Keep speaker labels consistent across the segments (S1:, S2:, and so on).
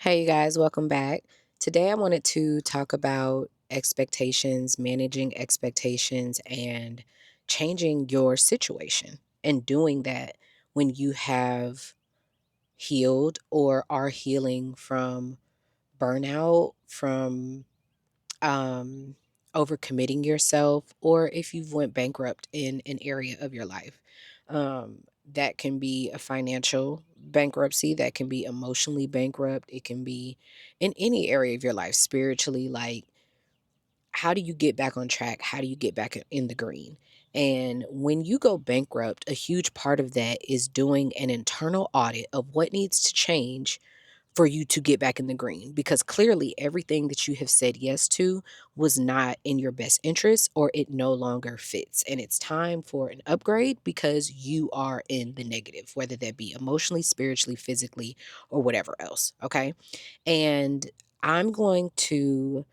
S1: Hey, you guys, welcome back. Today, I wanted to talk about expectations, managing expectations, and changing your situation, and doing that when you have healed or are healing from burnout, from um, overcommitting yourself, or if you've went bankrupt in an area of your life. That can be a financial bankruptcy, that can be emotionally bankrupt, it can be in any area of your life, spiritually. Like, how do you get back on track? How do you get back in the green? And when you go bankrupt, a huge part of that is doing an internal audit of what needs to change for you to get back in the green, because clearly everything that you have said yes to was not in your best interest, or it no longer fits. And it's time for an upgrade because you are in the negative, whether that be emotionally, spiritually, physically, or whatever else. Okay. And I'm going to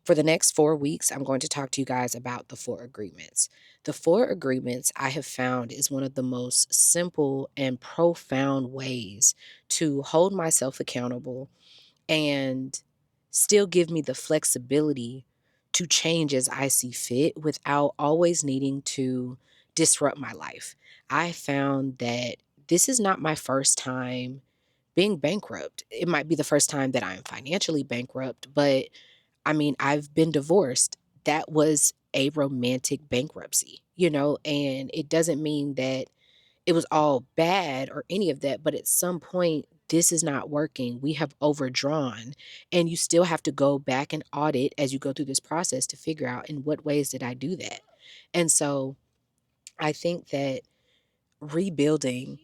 S1: for the next 4 weeks, I'm going to talk to you guys about the 4 agreements. The 4 agreements I have found is one of the most simple and profound ways to hold myself accountable and still give me the flexibility to change as I see fit without always needing to disrupt my life. I found that this is not my first time being bankrupt. It might be the first time that I'm financially bankrupt, but I mean, I've been divorced. That was a romantic bankruptcy, and it doesn't mean that it was all bad or any of that, but at some point, this is not working. We have overdrawn, and you still have to go back and audit as you go through this process to figure out in what ways did I do that. And so I think that rebuilding,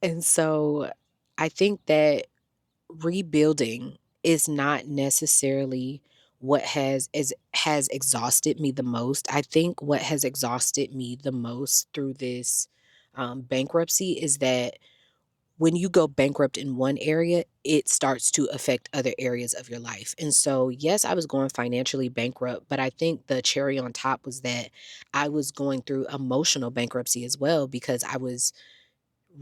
S1: and so I think that rebuilding is not necessarily what has exhausted me the most. I think what has exhausted me the most through this bankruptcy is that when you go bankrupt in one area, it starts to affect other areas of your life. And so, yes, I was going financially bankrupt, but I think the cherry on top was that I was going through emotional bankruptcy as well, because I was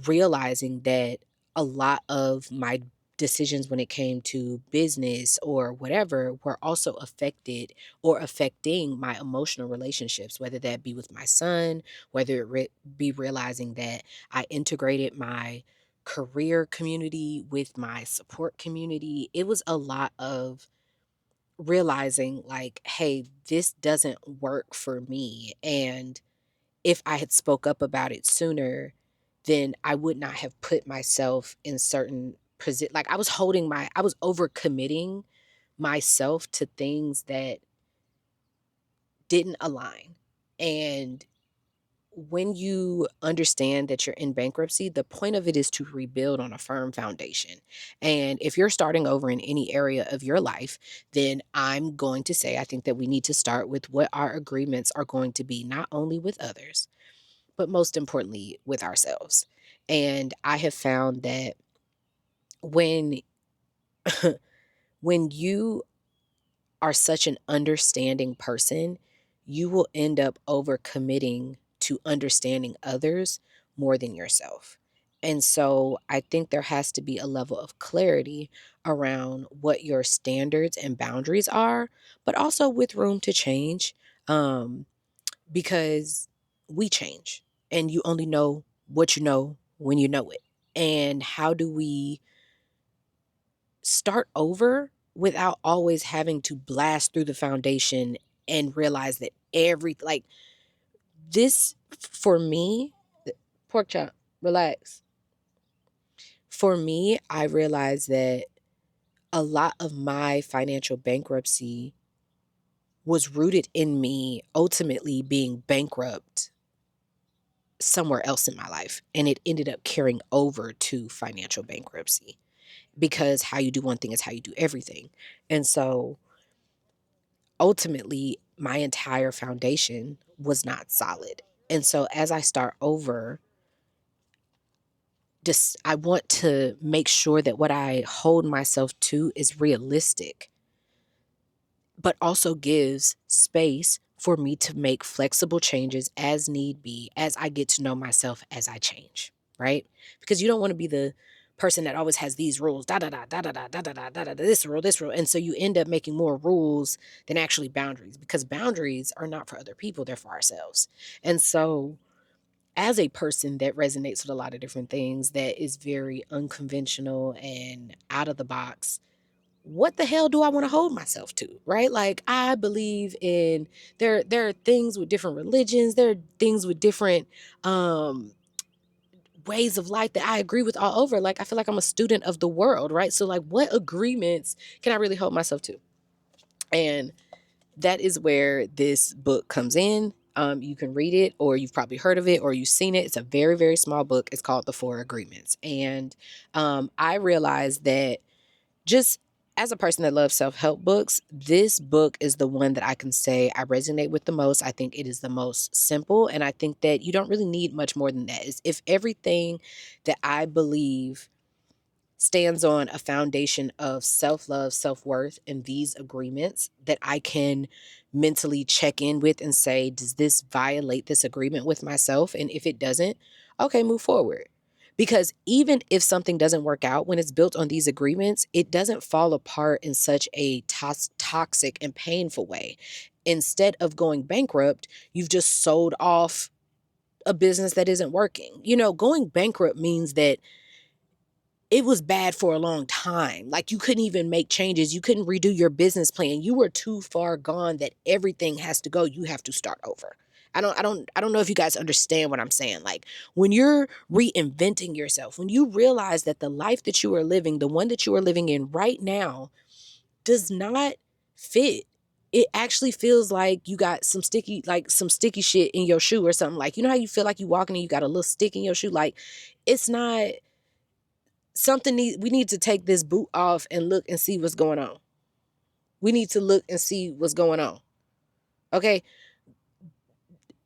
S1: realizing that a lot of my decisions when it came to business or whatever were also affected or affecting my emotional relationships, whether that be with my son, whether be realizing that I integrated my career community with my support community. It was a lot of realizing, like, hey, this doesn't work for me. And if I had spoke up about it sooner, then I would not have put myself in certain like, I was overcommitting myself to things that didn't align. And when you understand that you're in bankruptcy, the point of it is to rebuild on a firm foundation. And if you're starting over in any area of your life, then I'm going to say I think that we need to start with what our agreements are going to be, not only with others, but most importantly with ourselves. And I have found that when when you are such an understanding person, you will end up overcommitting to understanding others more than yourself. And so I think there has to be a level of clarity around what your standards and boundaries are, but also with room to change. Because we change, and you only know what you know when you know it. And how do we start over without always having to blast through the foundation and realize that like, this for me, pork chop, relax. For me, I realized that a lot of my financial bankruptcy was rooted in me ultimately being bankrupt somewhere else in my life. And it ended up carrying over to financial bankruptcy, because how you do one thing is how you do everything. And so ultimately, my entire foundation was not solid. And so as I start over, just I want to make sure that what I hold myself to is realistic, but also gives space for me to make flexible changes as need be, as I get to know myself as I change, right? Because you don't want to be the person that always has these rules, da da da da da da da da da da da, this rule. And so you end up making more rules than actually boundaries, because boundaries are not for other people, they're for ourselves. And so as a person that resonates with a lot of different things, that is very unconventional and out of the box, what the hell do I want to hold myself to, right? Like, I believe in, there are things with different religions, there are things with different ways of life that I agree with all over. Like, I feel like I'm a student of the world, right? So like, what agreements can I really hold myself to? And that is where this book comes in. You can read it, or you've probably heard of it, or you've seen it. It's a very, very small book. It's called The Four Agreements. And I realized that, just as a person that loves self-help books, this book is the one that I can say I resonate with the most. I think it is the most simple, and I think that you don't really need much more than that. If everything that I believe stands on a foundation of self-love, self-worth, and these agreements that I can mentally check in with and say, does this violate this agreement with myself? And if it doesn't, okay, move forward. Because even if something doesn't work out, when it's built on these agreements, it doesn't fall apart in such a toxic and painful way. Instead of going bankrupt, you've just sold off a business that isn't working. Going bankrupt means that it was bad for a long time. Like, you couldn't even make changes. You couldn't redo your business plan. You were too far gone that everything has to go. You have to start over. I don't know if you guys understand what I'm saying. Like, when you're reinventing yourself, when you realize that the life that you are living, the one that you are living in right now, does not fit. It actually feels like you got some sticky shit in your shoe or something. Like, how you feel like you walking and you got a little stick in your shoe? Like, it's not we need to take this boot off and look and see what's going on. We need to look and see what's going on. Okay.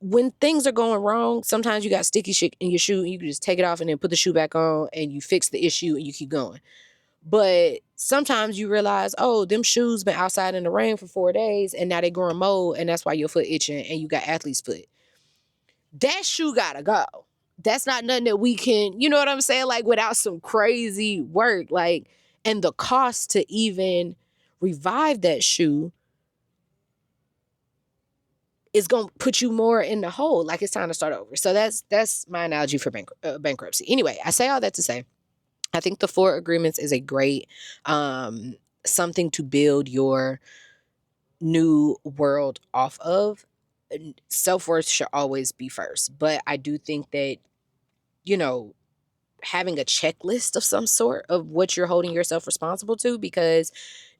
S1: When things are going wrong, sometimes you got sticky shit in your shoe and you can just take it off and then put the shoe back on and you fix the issue and you keep going. But sometimes you realize, oh, them shoes been outside in the rain for 4 days and now they growing mold, and that's why your foot itching and you got athlete's foot. That shoe gotta go. That's not nothing that we can, you know what I'm saying? Like, without some crazy work, like, and the cost to even revive that shoe is going to put you more in the hole. Like, it's time to start over. So that's my analogy for bankruptcy. Anyway, I say all that to say, I think the Four Agreements is a great something to build your new world off of. Self-worth should always be first, but I do think that, you know, having a checklist of some sort of what you're holding yourself responsible to, because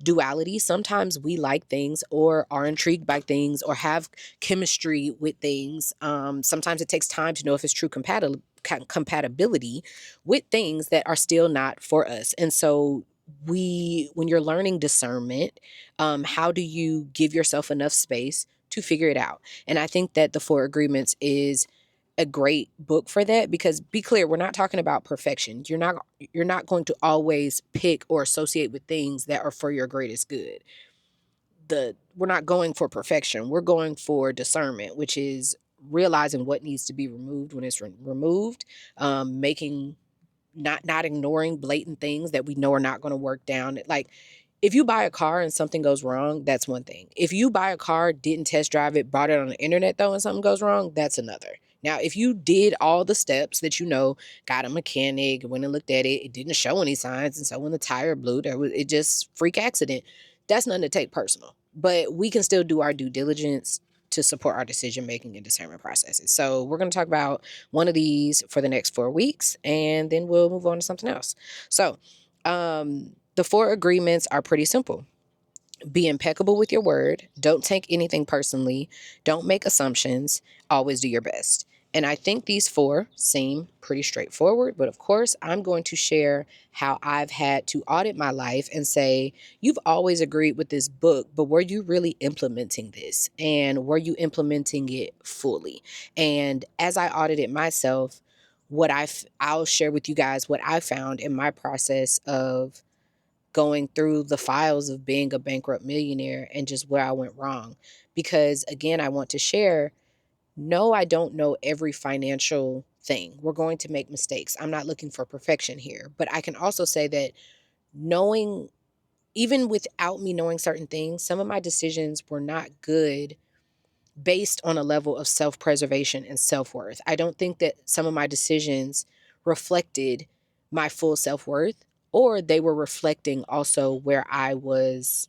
S1: duality, sometimes we like things or are intrigued by things or have chemistry with things. Sometimes it takes time to know if it's true compatibility with things that are still not for us. And so when you're learning discernment, how do you give yourself enough space to figure it out? And I think that the Four Agreements is a great book for that, because, be clear, we're not talking about perfection. You're not going to always pick or associate with things that are for your greatest good. We're not going for perfection. We're going for discernment, which is realizing what needs to be removed when it's removed, making not ignoring blatant things that we know are not going to work down. Like, if you buy a car and something goes wrong, that's one thing. If you buy a car, didn't test drive it, bought it on the internet though, and something goes wrong, that's another. Now, if you did all the steps that got a mechanic, went and looked at it, it didn't show any signs, and so when the tire blew, it just freak accident. That's nothing to take personal. But we can still do our due diligence to support our decision making and discernment processes. So we're going to talk about one of these for the next 4 weeks, and then we'll move on to something else. So the Four Agreements are pretty simple. Be impeccable with your word. Don't take anything personally. Don't make assumptions. Always do your best. And I think these four seem pretty straightforward, but of course, I'm going to share how I've had to audit my life and say, you've always agreed with this book, but were you really implementing this? And were you implementing it fully? And as I audited myself, I'll share with you guys what I found in my process of going through the files of being a bankrupt millionaire and just where I went wrong. because again, I want to share, no, I don't know every financial thing. We're going to make mistakes. I'm not looking for perfection here, but I can also say that knowing, even without me knowing certain things, some of my decisions were not good based on a level of self preservation and self worth. I don't think that some of my decisions reflected my full self worth, or they were reflecting also where I was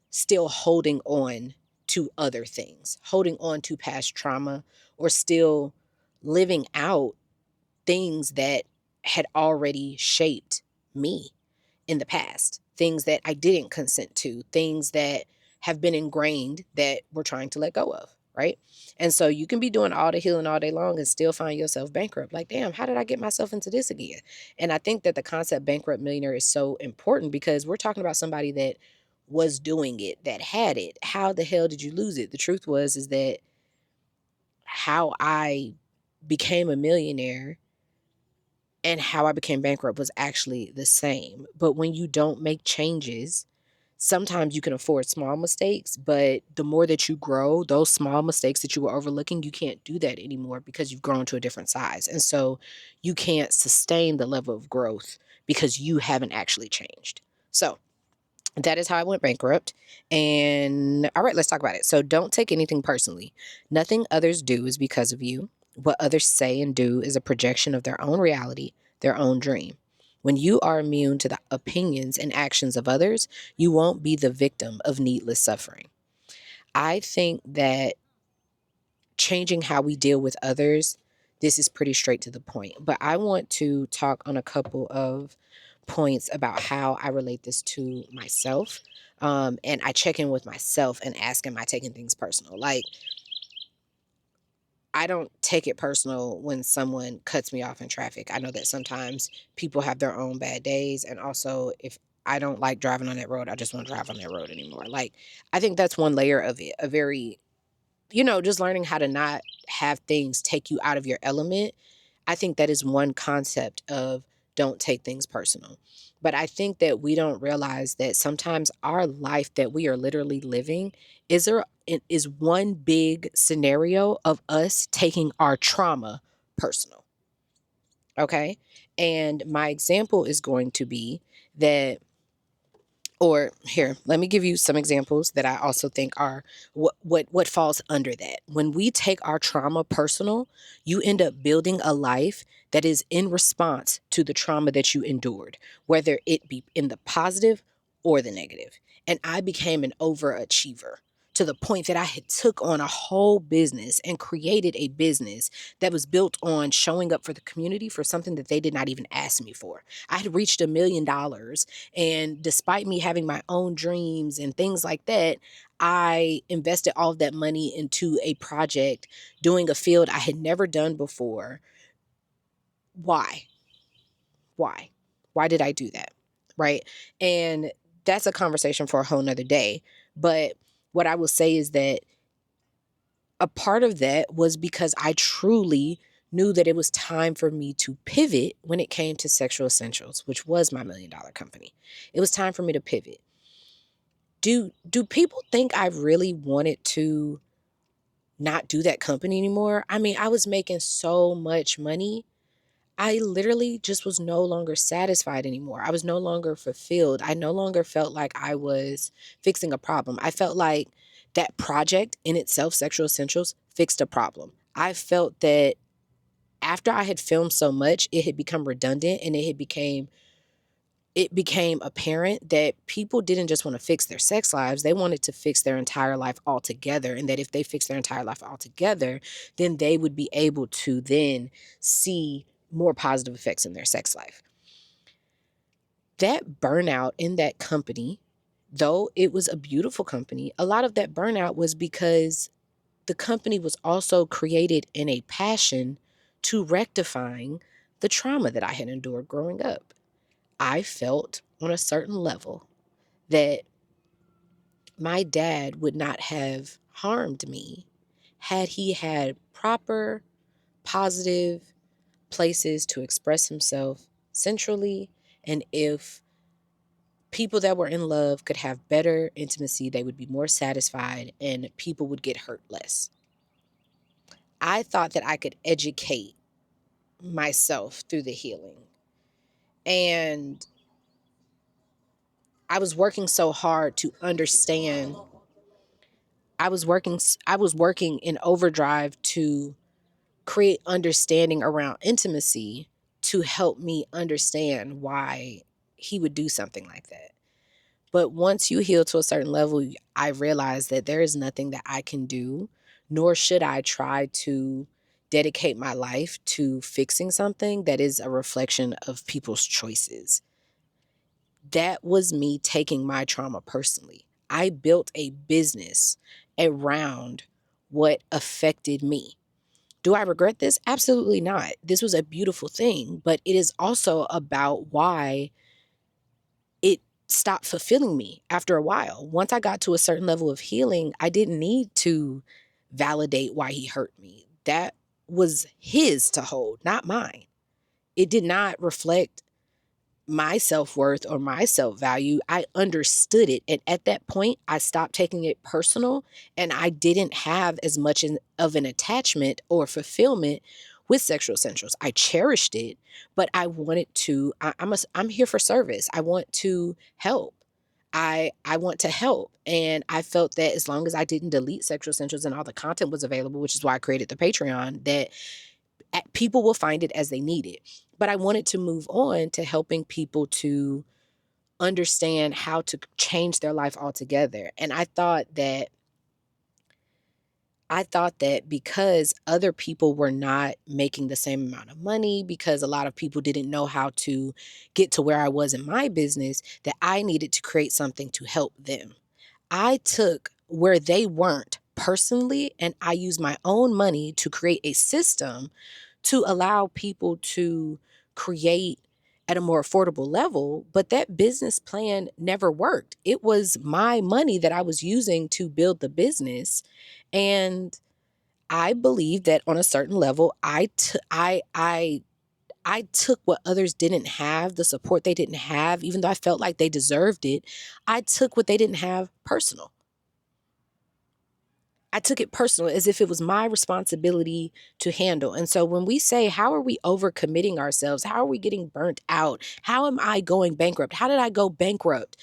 S1: still holding on to other things, holding on to past trauma, or still living out things that had already shaped me in the past, things that I didn't consent to, things that have been ingrained that we're trying to let go of, right? And so you can be doing all the healing all day long and still find yourself bankrupt. Like, damn, how did I get myself into this again? And I think that the concept bankrupt millionaire is so important because we're talking about somebody that was doing it, that had it. How the hell did you lose it? The truth was is that how I became a millionaire and how I became bankrupt was actually the same. But when you don't make changes, sometimes you can afford small mistakes, but the more that you grow, those small mistakes that you were overlooking, you can't do that anymore because you've grown to a different size. And so you can't sustain the level of growth because you haven't actually changed. So that is how I went bankrupt. And all right, let's talk about it. So don't take anything personally. Nothing others do is because of you. What others say and do is a projection of their own reality, their own dream. When you are immune to the opinions and actions of others, you won't be the victim of needless suffering. I think that changing how we deal with others, this is pretty straight to the point. But I want to talk on a couple of points about how I relate this to myself. And I check in with myself and ask, am I taking things personal? Like, I don't take it personal when someone cuts me off in traffic. I know that sometimes people have their own bad days. And also, if I don't like driving on that road, I just won't drive on that road anymore. Like, I think that's one layer of it, a very, just learning how to not have things take you out of your element. I think that is one concept of don't take things personal. But I think that we don't realize that sometimes our life that we are literally living is one big scenario of us taking our trauma personal. Okay? And my example is going to be that, or here, let me give you some examples that I also think are what falls under that. When we take our trauma personal, you end up building a life that is in response to the trauma that you endured, whether it be in the positive or the negative. And I became an overachiever to the point that I had took on a whole business and created a business that was built on showing up for the community for something that they did not even ask me for. I had reached $1 million, and despite me having my own dreams and things like that, I invested all of that money into a project doing a field I had never done before. Why? Why? Why did I do that? Right. And that's a conversation for a whole nother day. But what I will say is that a part of that was because I truly knew that it was time for me to pivot when it came to Sexual Essentials, which was my $1 million company. It was time for me to pivot. Do people think I really wanted to not do that company anymore? I mean, I was making so much money. I literally just was no longer satisfied anymore. I was no longer fulfilled. I no longer felt like I was fixing a problem. I felt like that project in itself, Sexual Essentials, fixed a problem. I felt that after I had filmed so much, it had become redundant, and it became apparent that people didn't just want to fix their sex lives, they wanted to fix their entire life altogether. And that if they fix their entire life altogether, then they would be able to then see more positive effects in their sex life. That burnout in that company, though it was a beautiful company, a lot of that burnout was because the company was also created in a passion to rectifying the trauma that I had endured growing up. I felt on a certain level that my dad would not have harmed me had he had proper, positive places to express himself centrally, and if people that were in love could have better intimacy, they would be more satisfied, and people would get hurt less. I thought that I could educate myself through the healing. And I was working so hard to understand. I was working in overdrive to create understanding around intimacy to help me understand why he would do something like that. But once you heal to a certain level, I realized that there is nothing that I can do, nor should I try to dedicate my life to fixing something that is a reflection of people's choices. That was me taking my trauma personally. I built a business around what affected me. Do I regret this? Absolutely not. This was a beautiful thing, but it is also about why it stopped fulfilling me after a while. Once I got to a certain level of healing, I didn't need to validate why he hurt me. That was his to hold, not mine. It did not reflect my self-worth or my self-value. I understood it. And at that point, I stopped taking it personal, and I didn't have as much of an attachment or fulfillment with sexual essentials. I cherished it, but I wanted to, I'm here for service. I want to help. I want to help. And I felt that as long as I didn't delete sexual essentials and all the content was available, which is why I created the Patreon, that people will find it as they need it. But I wanted to move on to helping people to understand how to change their life altogether. And I thought that because other people were not making the same amount of money, because a lot of people didn't know how to get to where I was in my business, that I needed to create something to help them. I took where they weren't personally, and I used my own money to create a system to allow people to create at a more affordable level. But that business plan never worked. It was my money that I was using to build the business. And I believe that on a certain level, I took what others didn't have, the support they didn't have, even though I felt like they deserved it. I took what they didn't have personal. I took it personal as if it was my responsibility to handle. And so when we say, how are we overcommitting ourselves? How are we getting burnt out? How am I going bankrupt? How did I go bankrupt?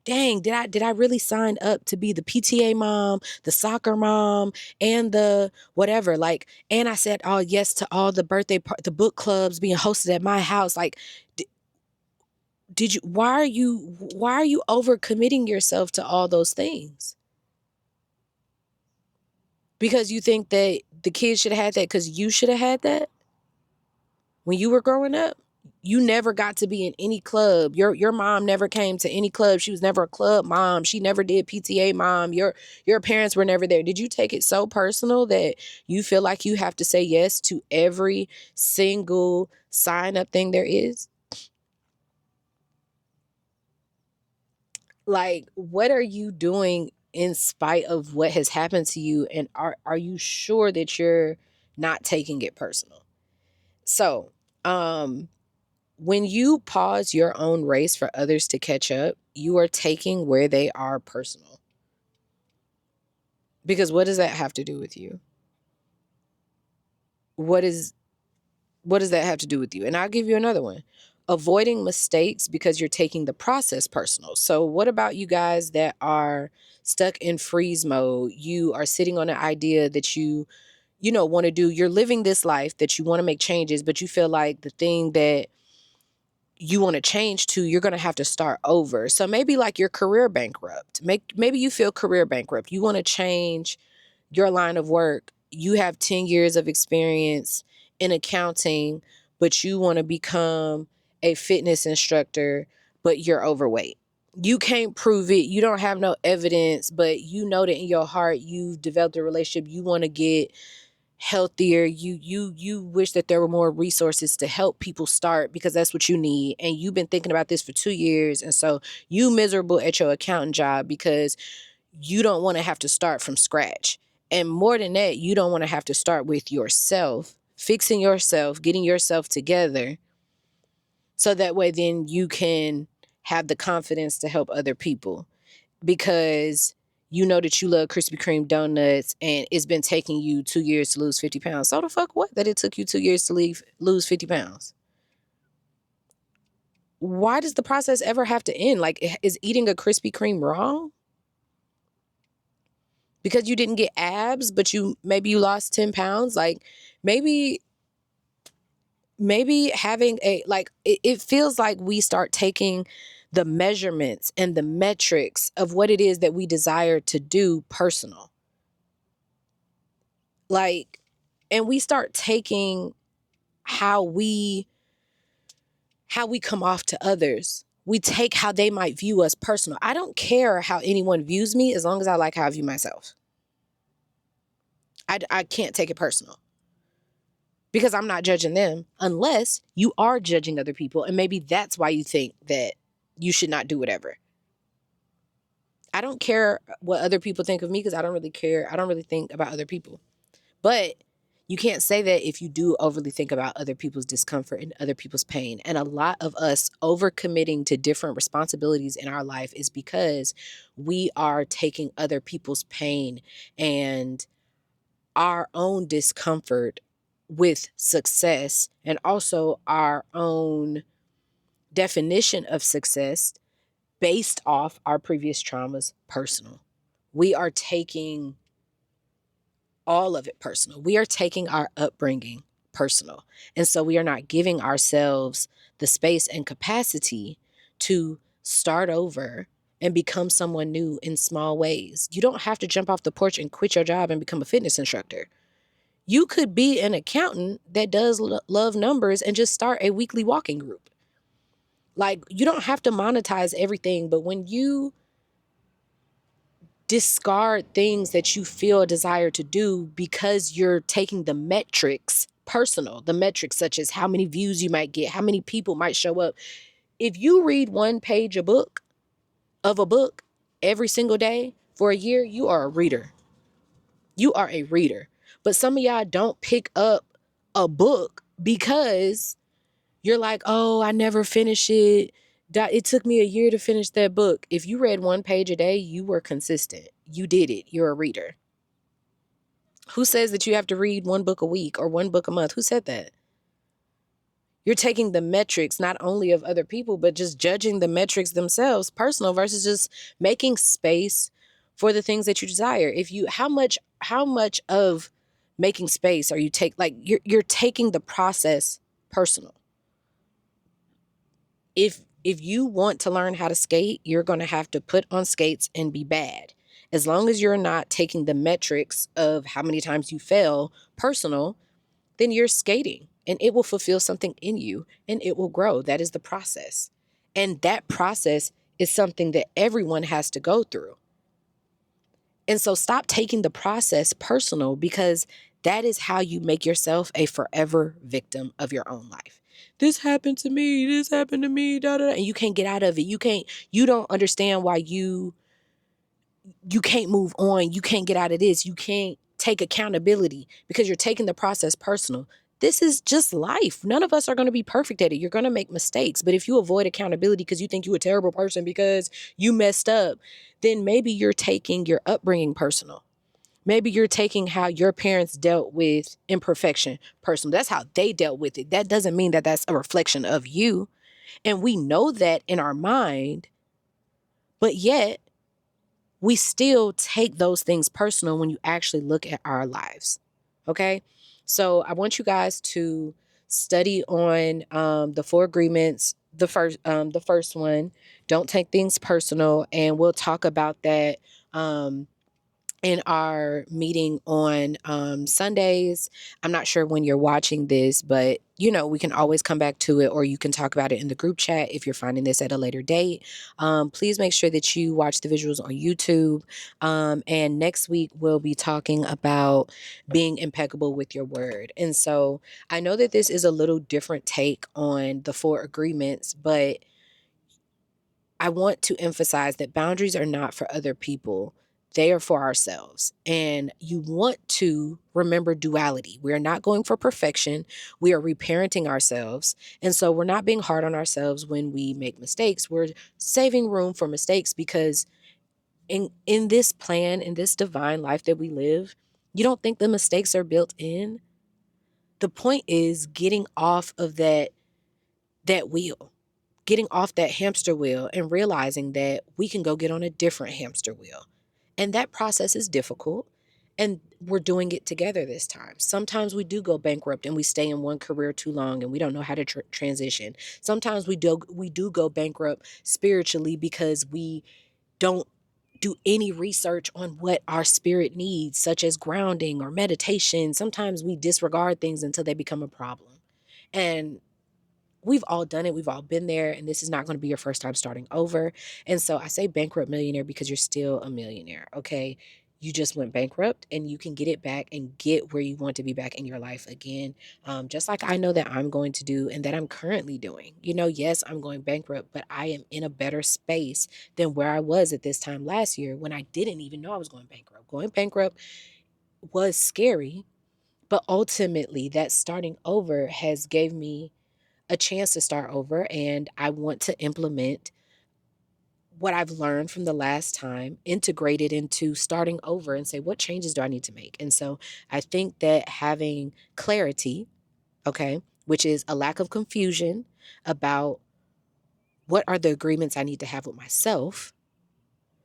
S1: Dang, did I really sign up to be the PTA mom, the soccer mom, and the whatever? Like, and I said, oh yes to all the the book clubs being hosted at my house. Like, did you? Why are you overcommitting yourself to all those things? Because you think that the kids should have had that because you should have had that when you were growing up? You never got to be in any club. Your mom never came to any club. She was never a club mom. She never did PTA mom. Your parents were never there. Did you take it so personal that you feel like you have to say yes to every single sign up thing there is? Like, what are you doing in spite of what has happened to you? And are you sure that you're not taking it personal? So, when you pause your own race for others to catch up, you are taking where they are personal. Because what does that have to do with you? What is what does that have to do with you? And I'll give you another one. Avoiding mistakes because you're taking the process personal. So what about you guys that are stuck in freeze mode? You are sitting on an idea that you want to do. You're living this life that you want to make changes, but you feel like the thing that you want to change to, you're going to have to start over. So maybe like you're career bankrupt. Maybe you feel career bankrupt. You want to change your line of work. You have 10 years of experience in accounting, but you want to become a fitness instructor, but you're overweight. You can't prove it. You don't have no evidence, but you know that in your heart you've developed a relationship. You want to get healthier. You wish that there were more resources to help people start because that's what you need. And you've been thinking about this for 2 years. And so you miserable at your accountant job because you don't want to have to start from scratch. And more than that, you don't want to have to start with yourself, fixing yourself, getting yourself together. So that way then you can have the confidence to help other people because you know that you love Krispy Kreme donuts and it's been taking you 2 years to lose 50 pounds. So the fuck what? That it took you 2 years to lose 50 pounds. Why does the process ever have to end? Like, is eating a Krispy Kreme wrong? Because you didn't get abs, but maybe you lost 10 pounds. Like maybe having it feels like we start taking the measurements and the metrics of what it is that we desire to do personal. Like, and we start taking how we come off to others. We take how they might view us personal. I don't care how anyone views me as long as I like how I view myself. I can't take it personal because I'm not judging them unless you are judging other people. And maybe that's why you think that you should not do whatever. I don't care what other people think of me because I don't really care. I don't really think about other people. But you can't say that if you do overly think about other people's discomfort and other people's pain. And a lot of us overcommitting to different responsibilities in our life is because we are taking other people's pain and our own discomfort with success and also our own definition of success based off our previous traumas personal. We are taking all of it personal. We are taking our upbringing personal. And so we are not giving ourselves the space and capacity to start over and become someone new in small ways. You don't have to jump off the porch and quit your job and become a fitness instructor. You could be an accountant that does love numbers and just start a weekly walking group. Like, you don't have to monetize everything, but when you discard things that you feel a desire to do because you're taking the metrics personal, the metrics such as how many views you might get, how many people might show up. If you read one page of a book every single day for a year, you are a reader. You are a reader. But some of y'all don't pick up a book because you're like, oh, I never finish it. It took me a year to finish that book. If you read one page a day, you were consistent. You did it. You're a reader. Who says that you have to read one book a week or one book a month? Who said that? You're taking the metrics not only of other people, but just judging the metrics themselves, personal versus just making space for the things that you desire. How much of making space are you you're taking the process personal. If you want to learn how to skate, you're going to have to put on skates and be bad. As long as you're not taking the metrics of how many times you fell personal, then you're skating and it will fulfill something in you and it will grow. That is the process. And that process is something that everyone has to go through. And so stop taking the process personal because that is how you make yourself a forever victim of your own life. This happened to me, da, da, da, and you can't get out of it. You don't understand why you can't move on. You can't get out of this. You can't take accountability because you're taking the process personal. This is just life. None of us are going to be perfect at it. You're going to make mistakes. But if you avoid accountability because you think you're a terrible person because you messed up, then maybe you're taking your upbringing personal. Maybe you're taking how your parents dealt with imperfection personal. That's how they dealt with it. That doesn't mean that that's a reflection of you. And we know that in our mind, but yet we still take those things personal when you actually look at our lives. Okay. So I want you guys to study on the 4 agreements. The first one, don't take things personal. And we'll talk about that in our meeting on Sundays. I'm not sure when you're watching this, but we can always come back to it, or you can talk about it in the group chat if you're finding this at a later date. Please make sure that you watch the visuals on YouTube. And next week, we'll be talking about being impeccable with your word. And so I know that this is a little different take on the 4 agreements, but I want to emphasize that boundaries are not for other people. They are for ourselves. And you want to remember duality. We are not going for perfection. We are reparenting ourselves. And so we're not being hard on ourselves when we make mistakes. We're saving room for mistakes because in this plan, in this divine life that we live, you don't think the mistakes are built in? The point is getting off of that wheel, getting off that hamster wheel and realizing that we can go get on a different hamster wheel. And that process is difficult. And we're doing it together this time. Sometimes we do go bankrupt and we stay in one career too long and we don't know how to transition. Sometimes we do go bankrupt spiritually because we don't do any research on what our spirit needs, such as grounding or meditation. Sometimes we disregard things until they become a problem. And we've all done it. We've all been there. And this is not going to be your first time starting over. And so I say bankrupt millionaire because you're still a millionaire. Okay. You just went bankrupt and you can get it back and get where you want to be back in your life again. Just like I know that I'm going to do and that I'm currently doing. Yes, I'm going bankrupt, but I am in a better space than where I was at this time last year when I didn't even know I was going bankrupt. Going bankrupt was scary, but ultimately that starting over has gave me a chance to start over, and I want to implement what I've learned from the last time, integrate it into starting over and say, what changes do I need to make? And so I think that having clarity, okay, which is a lack of confusion about what are the agreements I need to have with myself.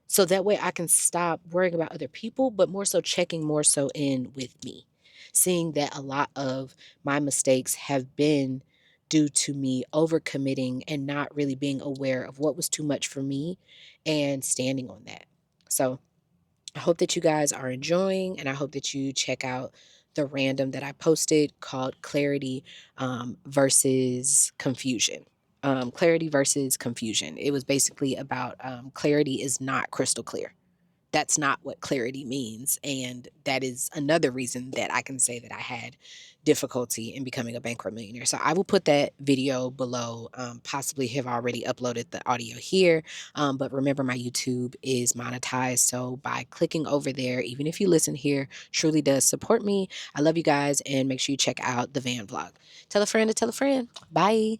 S1: So that way I can stop worrying about other people, but more so checking more so in with me. Seeing that a lot of my mistakes have been due to me overcommitting and not really being aware of what was too much for me and standing on that. So I hope that you guys are enjoying, and I hope that you check out the random that I posted called Clarity versus Confusion. Clarity versus confusion. It was basically about clarity is not crystal clear. That's not what clarity means. And that is another reason that I can say that I had difficulty in becoming a bankrupt millionaire. So I will put that video below, possibly have already uploaded the audio here. But remember, my YouTube is monetized. So by clicking over there, even if you listen here, truly does support me. I love you guys and make sure you check out the van vlog. Tell a friend to tell a friend. Bye.